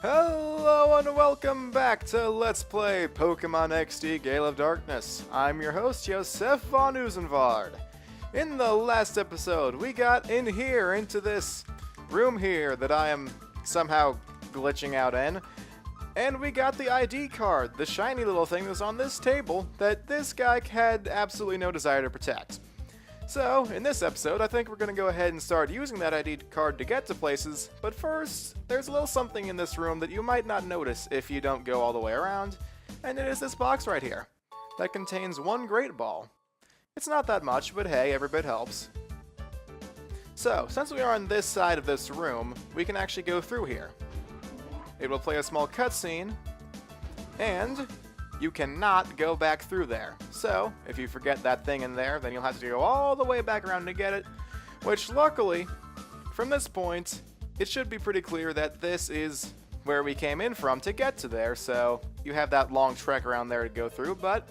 Hello and welcome back to Let's Play Pokemon XD Gale of Darkness. I'm your host, Josef von Usenvard. In the last episode, we got in here, into this room here that I am somehow glitching out in, and we got the ID card, the shiny little thing that's on this table that this guy had absolutely no desire to protect. So, in this episode, I think we're going to go ahead and start using that ID card to get to places, but first, there's a little something in this room that you might not notice if you don't go all the way around, and it is this box right here, that contains one Great Ball. It's not that much, but hey, every bit helps. So, since we are on this side of this room, we can actually go through here. It will play a small cutscene, and you cannot go back through there. So, if you forget that thing in there, then you'll have to go all the way back around to get it, which luckily, from this point, it should be pretty clear that this is where we came in from to get to there, so you have that long trek around there to go through, but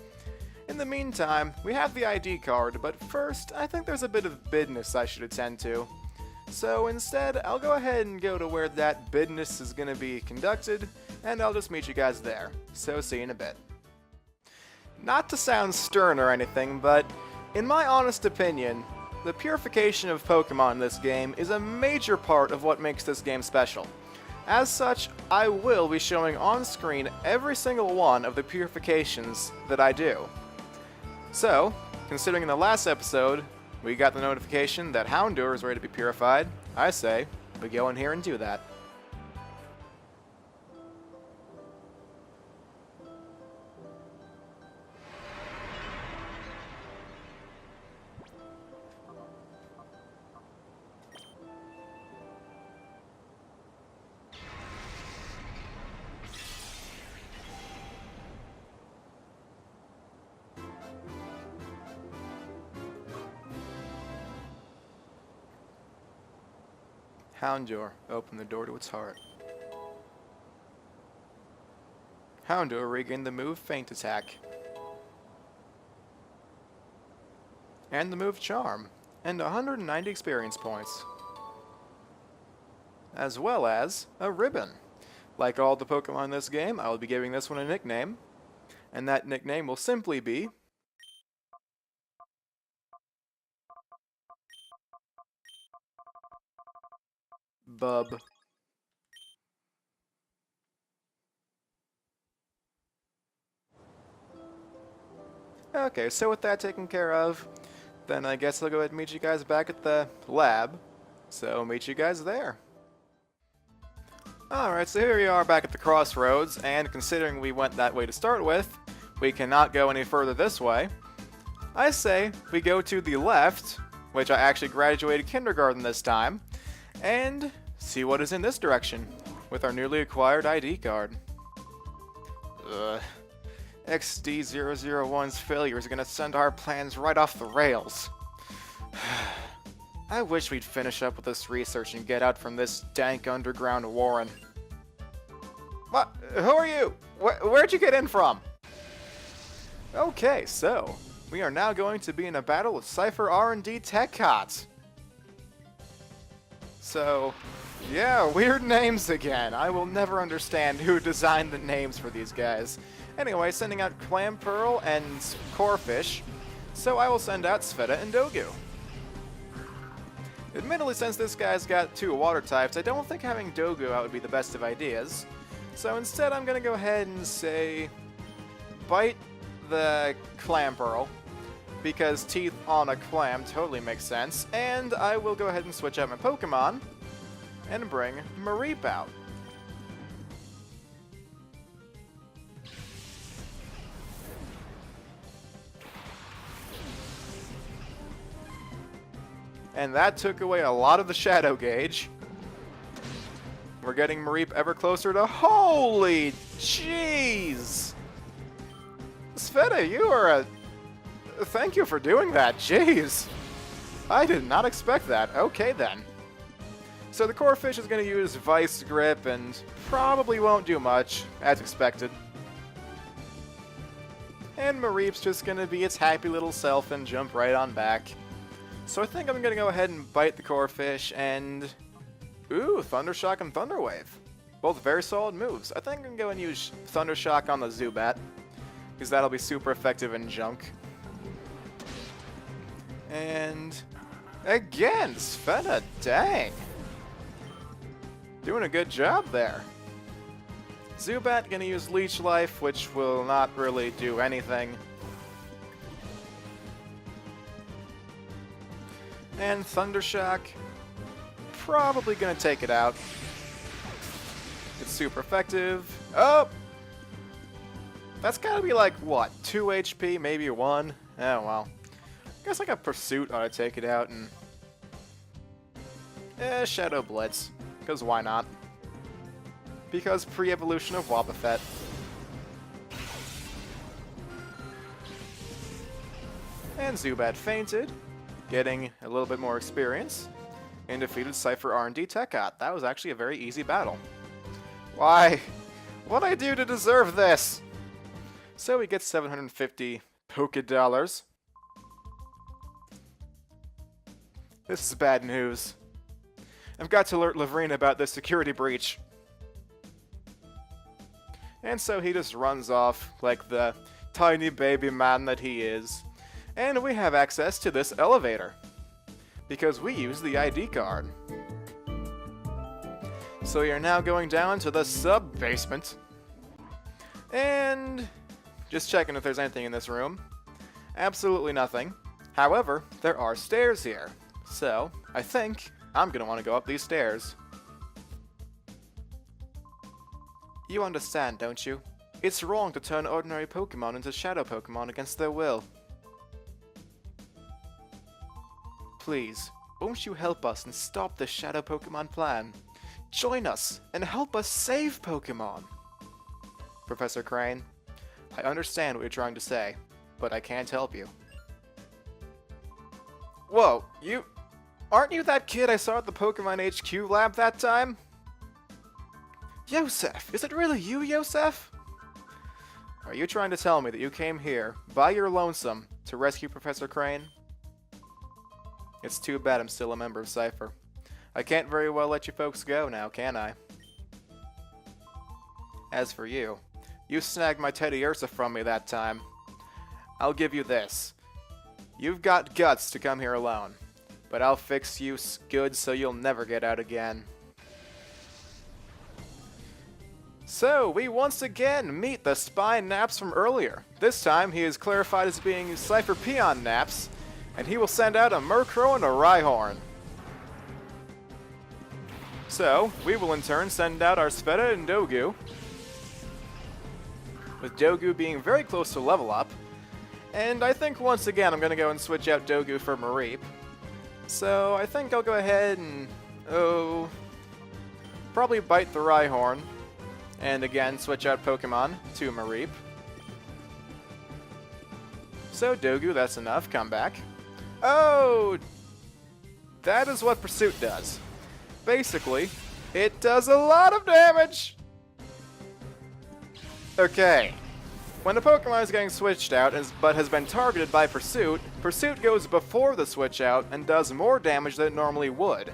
in the meantime, we have the ID card, but first, I think there's a bit of business I should attend to. So instead, I'll go ahead and go to where that business is going to be conducted, and I'll just meet you guys there. So see you in a bit. Not to sound stern or anything, but in my honest opinion, the purification of Pokemon in this game is a major part of what makes this game special. As such, I will be showing on screen every single one of the purifications that I do. So, considering in the last episode, we got the notification that Houndour is ready to be purified, I say, we go in here and do that. Houndour, open the door to its heart. Houndour regained the move Feint Attack, and the move Charm, and 190 experience points, as well as a ribbon. Like all the Pokemon in this game, I will be giving this one a nickname, and that nickname will simply be Bub. Okay, so with that taken care of, then I guess I'll go ahead and meet you guys back at the lab. So, meet you guys there. Alright, so here we are back at the crossroads, and considering we went that way to start with, we cannot go any further this way. I say we go to the left, which I actually graduated kindergarten this time, and see what is in this direction with our newly acquired ID card. Ugh. XD001's failure is gonna send our plans right off the rails. I wish we'd finish up with this research and get out from this dank underground warren. What? Who are you? Where'd you get in from? Okay, so we are now going to be in a battle with Cypher R&D Tech Hot. So, yeah, weird names again. I will never understand who designed the names for these guys. Anyway, sending out Clamperl and Corphish, so I will send out Sveta and Dogu. Admittedly, since this guy's got two water types, I don't think having Dogu out would be the best of ideas. So instead, I'm going to go ahead and say, bite the Clamperl, because teeth on a clam totally makes sense, and I will go ahead and switch out my Pokemon and bring Mareep out. And that took away a lot of the shadow gauge. We're getting Mareep ever closer to... Holy jeez! Sveta, you are a... Thank you for doing that, jeez! I did not expect that. Okay then. So the Corphish is going to use Vice Grip and probably won't do much, as expected. And Mareep's just going to be its happy little self and jump right on back. So I think I'm going to go ahead and bite the Corphish and... Ooh, Thundershock and Thunderwave. Both very solid moves. I think I'm going to go and use Thunder Shock on the Zubat, because that'll be super effective in Junk. And again, Sfeda, dang. Doing a good job there. Zubat gonna use Leech Life, which will not really do anything. And Thunder Shock, probably gonna take it out. It's super effective. Oh! That's gotta be like, what, 2 HP, maybe 1? Oh well. I guess like a Pursuit ought to take it out, and... Shadow Blitz. Because why not? Because pre-evolution of Wobbuffet. And Zubat fainted, getting a little bit more experience, and defeated Cypher R&D Tekot. That was actually a very easy battle. Why? What'd I do to deserve this? So we get 750 Poké-Dollars. This is bad news. I've got to alert Lavrina about this security breach. And so he just runs off like the tiny baby man that he is. And we have access to this elevator, because we use the ID card. So we are now going down to the sub-basement. And just checking if there's anything in this room. Absolutely nothing. However, there are stairs here. So, I think I'm gonna want to go up these stairs. You understand, don't you? It's wrong to turn ordinary Pokemon into Shadow Pokemon against their will. Please, won't you help us and stop this Shadow Pokemon plan? Join us and help us save Pokemon! Professor Krane, I understand what you're trying to say, but I can't help you. Whoa, aren't you that kid I saw at the Pokemon HQ lab that time? Yosef! Is it really you, Yosef? Are you trying to tell me that you came here, by your lonesome, to rescue Professor Krane? It's too bad I'm still a member of Cypher. I can't very well let you folks go now, can I? As for you, you snagged my Teddy Ursa from me that time. I'll give you this. You've got guts to come here alone, but I'll fix you good so you'll never get out again. So, we once again meet the Spine Naps from earlier. This time, he is clarified as being Cypher Peon Naps, and he will send out a Murkrow and a Rhyhorn. So, we will in turn send out our Sfeda and Dogu, with Dogu being very close to level up. And I think once again I'm going to go and switch out Dogu for Mareep. So I think I'll go ahead and, probably bite the Rhyhorn. And again, switch out Pokemon to Mareep. So Dogu, that's enough, come back. Oh! That is what Pursuit does. Basically, it does a lot of damage! Okay. When a Pokemon is getting switched out, but has been targeted by Pursuit, Pursuit goes before the switch out and does more damage than it normally would,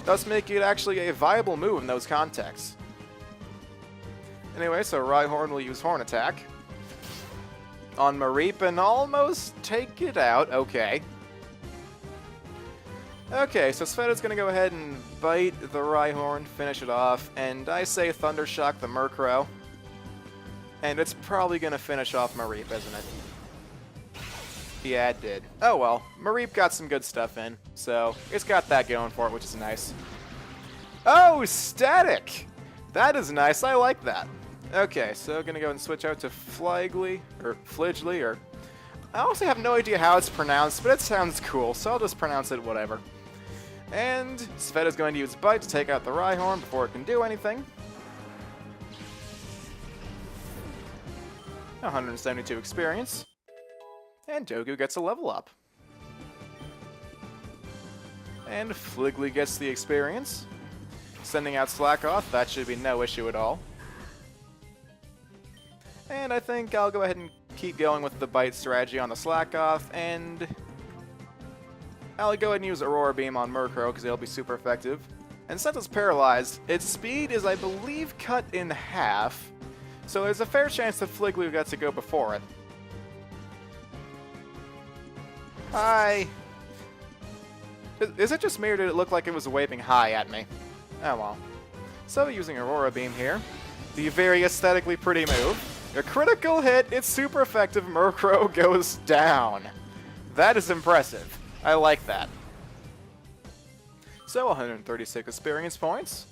thus making it actually a viable move in those contexts. Anyway, so Rhyhorn will use Horn Attack on Mareep and almost take it out. Okay. Okay, so Sfeda's gonna go ahead and bite the Rhyhorn, finish it off, and I say Thunder Shock the Murkrow. And it's probably gonna finish off Mareep, isn't it? Yeah, it did. Oh well, Mareep got some good stuff in, so it's got that going for it, which is nice. Oh, Static! That is nice, I like that. Okay, so gonna go and switch out to Fligly, or Fligely, or... I honestly have no idea how it's pronounced, but it sounds cool, so I'll just pronounce it whatever. And Sfeda's going to use Bite to take out the Rhyhorn before it can do anything. 172 experience. And Dogu gets a level up. And Fligly gets the experience. Sending out Slackoth, that should be no issue at all. And I think I'll go ahead and keep going with the Bite strategy on the Slackoth, and I'll go ahead and use Aurora Beam on Murkrow because it'll be super effective. And since it's paralyzed, its speed is, I believe, cut in half, so there's a fair chance that Fligloo gets to go before it. Hi! Is it just me, or did it look like it was waving hi at me? Oh well. So, using Aurora Beam here, the very aesthetically pretty move. A critical hit, it's super effective, Murkrow goes down. That is impressive. I like that. So, 136 experience points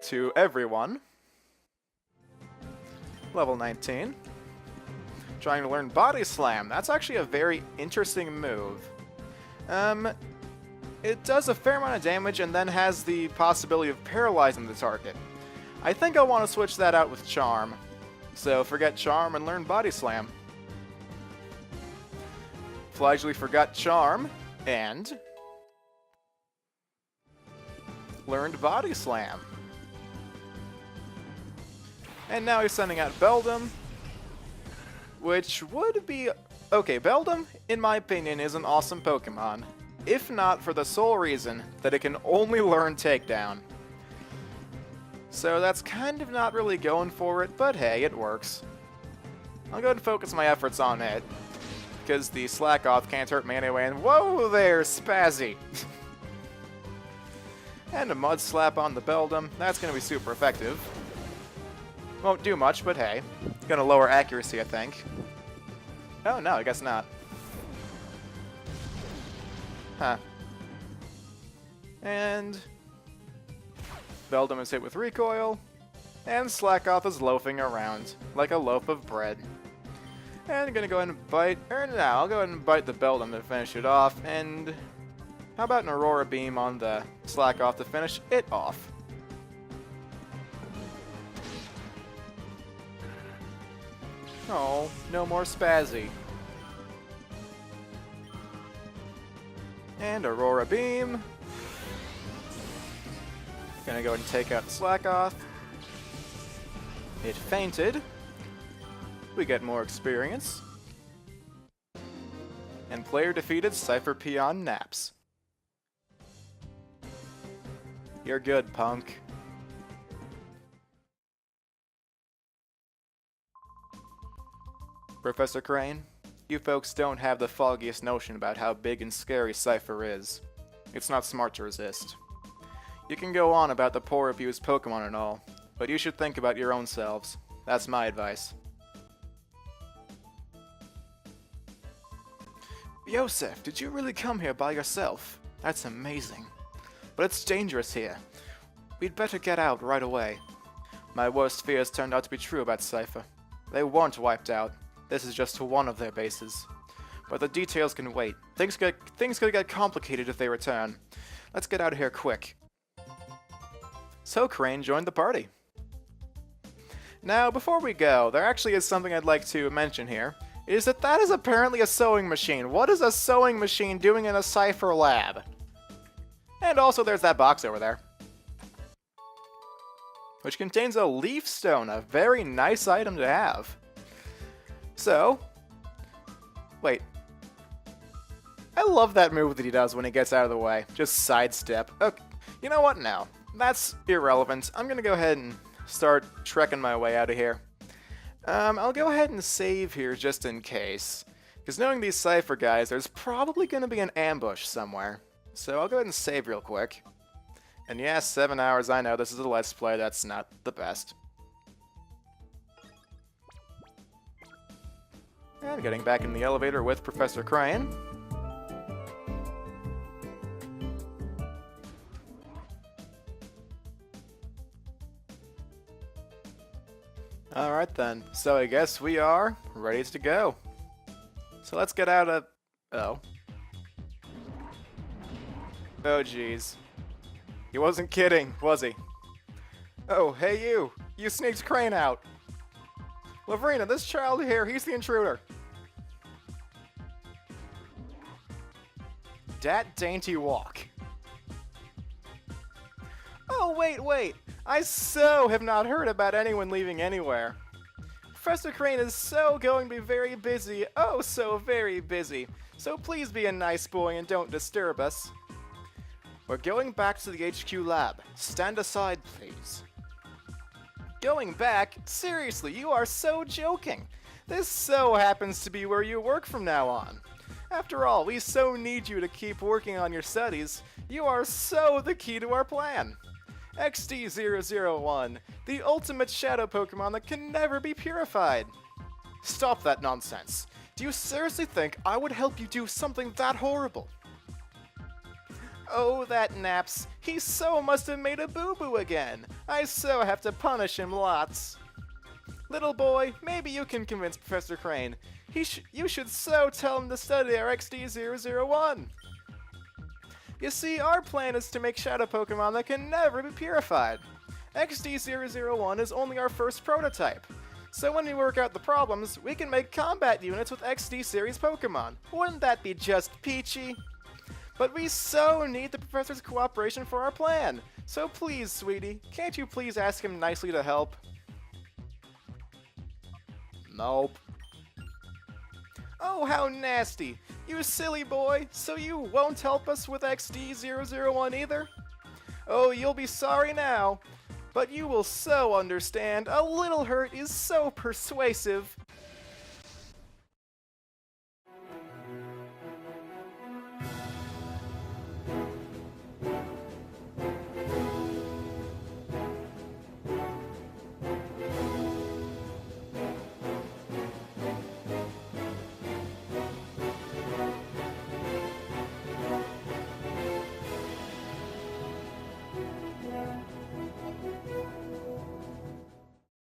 to everyone. Level 19. Trying to learn Body Slam. That's actually a very interesting move. It does a fair amount of damage and then has the possibility of paralyzing the target. I think I want to switch that out with Charm. So forget Charm and learn Body Slam. Flageoly forgot Charm and learned Body Slam. And now he's sending out Beldum, which would be... Okay, Beldum, in my opinion, is an awesome Pokemon, if not for the sole reason that it can only learn Takedown. So that's kind of not really going for it, but hey, it works. I'll go ahead and focus my efforts on it, because the Slack Off can't hurt me anyway, and whoa there, Spazzy! And a Mud Slap on the Beldum, that's going to be super effective. Won't do much, but hey. Gonna lower accuracy, I think. Oh, no, I guess not. Huh. And Beldum is hit with Recoil, and Slackoth is loafing around like a loaf of bread. And I'm gonna go ahead and bite, or no, I'll go ahead and bite the Beldum to finish it off, and how about an Aurora Beam on the Slackoth to finish it off? Oh, no more Spazzy. And Aurora Beam. Gonna go ahead and take out Slackoth. It fainted. We get more experience. And player defeated Cypher Peon Naps. You're good, punk. Professor Krane, you folks don't have the foggiest notion about how big and scary Cypher is. It's not smart to resist. You can go on about the poor abused Pokemon and all, but you should think about your own selves. That's my advice. Yosef, did you really come here by yourself? That's amazing. But it's dangerous here. We'd better get out right away. My worst fears turned out to be true about Cypher. They weren't wiped out. This is just one of their bases. But the details can wait. Things could get complicated if they return. Let's get out of here quick. So Krane joined the party. Now, before we go, there actually is something I'd like to mention here. Is that is apparently a sewing machine. What is a sewing machine doing in a Cypher lab? And also there's that box over there, which contains a leaf stone, a very nice item to have. So, wait. I love that move that he does when he gets out of the way. Just sidestep. Okay, you know what? No, that's irrelevant. I'm gonna go ahead and start trekking my way out of here. I'll go ahead and save here just in case, because knowing these Cypher guys, there's probably gonna be an ambush somewhere. So I'll go ahead and save real quick. And yeah, 7 hours, I know, this is a Let's Play, that's not the best. And getting back in the elevator with Professor Krane. Alright then, so I guess we are ready to go. So let's get out of... Oh. Oh jeez. He wasn't kidding, was he? Oh, hey you! You sneaked Krane out! Lavrina, this child here, he's the intruder! Dat dainty walk. Oh, wait! I so have not heard about anyone leaving anywhere. Professor Krane is so going to be very busy, oh so very busy. So please be a nice boy and don't disturb us. We're going back to the HQ lab. Stand aside, please. Going back? Seriously, you are so joking. This so happens to be where you work from now on. After all, we so need you to keep working on your studies. You are so the key to our plan. XD001, the ultimate shadow Pokemon that can never be purified. Stop that nonsense. Do you seriously think I would help you do something that horrible? Oh, that Naps. He so must have made a boo-boo again. I so have to punish him lots. Little boy, maybe you can convince Professor Krane. You should so tell him to study our XD001. You see, our plan is to make shadow Pokemon that can never be purified. XD001 is only our first prototype. So when we work out the problems, we can make combat units with XD series Pokemon. Wouldn't that be just peachy? But we so need the professor's cooperation for our plan. So please, sweetie, can't you please ask him nicely to help? Nope. Oh, how nasty! You silly boy, so you won't help us with XD001 either? Oh, you'll be sorry now, but you will so understand. A little hurt is so persuasive.